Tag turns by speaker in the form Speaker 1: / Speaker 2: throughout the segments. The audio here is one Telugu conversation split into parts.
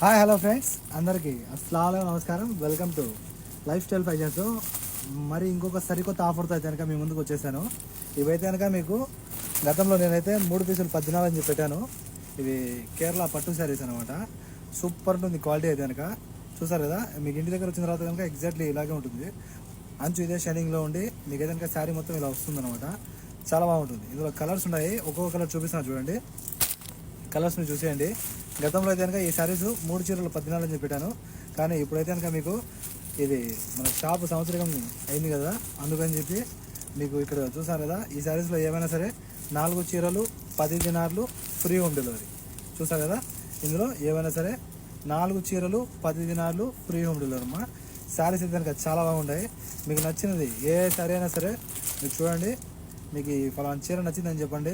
Speaker 1: హాయ్ హలో ఫ్రెండ్స్, అందరికీ అస్సలాము నమస్కారం. Welcome to life style fashions. మరి ఇంకొక సరికొత్త ఆఫర్తో అయితే కనుక మీ ముందుకు వచ్చేసాను. ఇవైతే కనుక మీకు గతంలో నేనైతే 3 పీసులు 14 అని చెప్పి పెట్టాను. ఇవి కేరళ పట్టు శారీస్ అనమాట. సూపర్ ఉంటుంది క్వాలిటీ అయితే కనుక. చూసారు కదా, మీకు ఇంటి దగ్గర వచ్చిన తర్వాత కనుక ఎగ్జాక్ట్లీ ఇలాగే ఉంటుంది. అంచు ఇదే షైనింగ్లో ఉండి మీకు అయితే కనుక శారీ మొత్తం ఇలా వస్తుంది అనమాట. చాలా బాగుంటుంది. ఇందులో కలర్స్ ఉన్నాయి, ఒక్కొక్క కలర్ చూపిస్తాను చూడండి. కలర్స్ని చూసేయండి. గతంలో అయితే కనుక ఈ శారీస్ 3 చీరలు 14 అని చెప్పాను. కానీ ఇప్పుడైతే కనుక మీకు ఇది మన షాపు సంవత్సరం అయింది కదా, అందుకని చెప్పి మీకు ఇక్కడ చూసారు కదా, ఈ శారీస్లో ఏమైనా సరే 4 చీరలు 10 దినార్లు ఫ్రీ హోమ్ డెలివరీ. చూసారు కదా, ఇందులో ఏమైనా సరే 4 చీరలు 10 దినార్లు ఫ్రీ హోమ్ డెలివరీ అమ్మా. శారీస్ అయితే కనుక చాలా బాగుంటాయి. మీకు నచ్చినది ఏ శారీ అయినా సరే మీకు చూడండి, మీకు ఈ ఫలానా చీర నచ్చిందని చెప్పండి,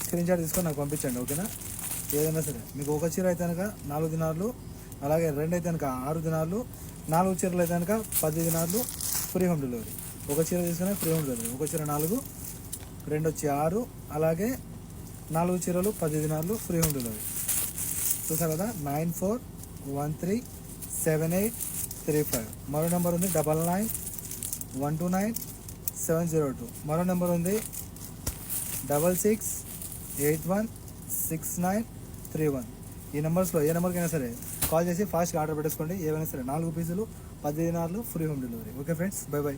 Speaker 1: స్క్రీన్ షాట్ తీసుకొని నాకు పంపించండి. ఓకేనా, ఏదైనా సరే మీకు ఒక చీర అయితే కనుక 4 దినార్లు, అలాగే 2 అయితే కనుక 6 దినార్లు, 4 చీరలు అయితే కనుక 10 దినార్లు ఫ్రీ హోమ్ డెలివరీ. ఒక చీర తీసుకునే ఫ్రీ హోమ్ డెలివరీ. ఒక చీర 4, 2 వచ్చి 6, అలాగే 4 చీరలు 10 దినార్లు ఫ్రీ హోమ్ డెలివరీ. చూసారు కదా, 94137835. మరో నెంబర్ ఉంది 99129702. మరో నెంబర్ ఉంది 66816931. ఈ నెంబర్స్లో ఏ నెంబర్కైనా సరే కాల్ చేసి ఫాస్ట్గా ఆర్డర్ పెట్టేసుకోండి. ఏవైనా సరే 4 పీసులు 10 దినార్లు free home delivery. Okay friends, bye by.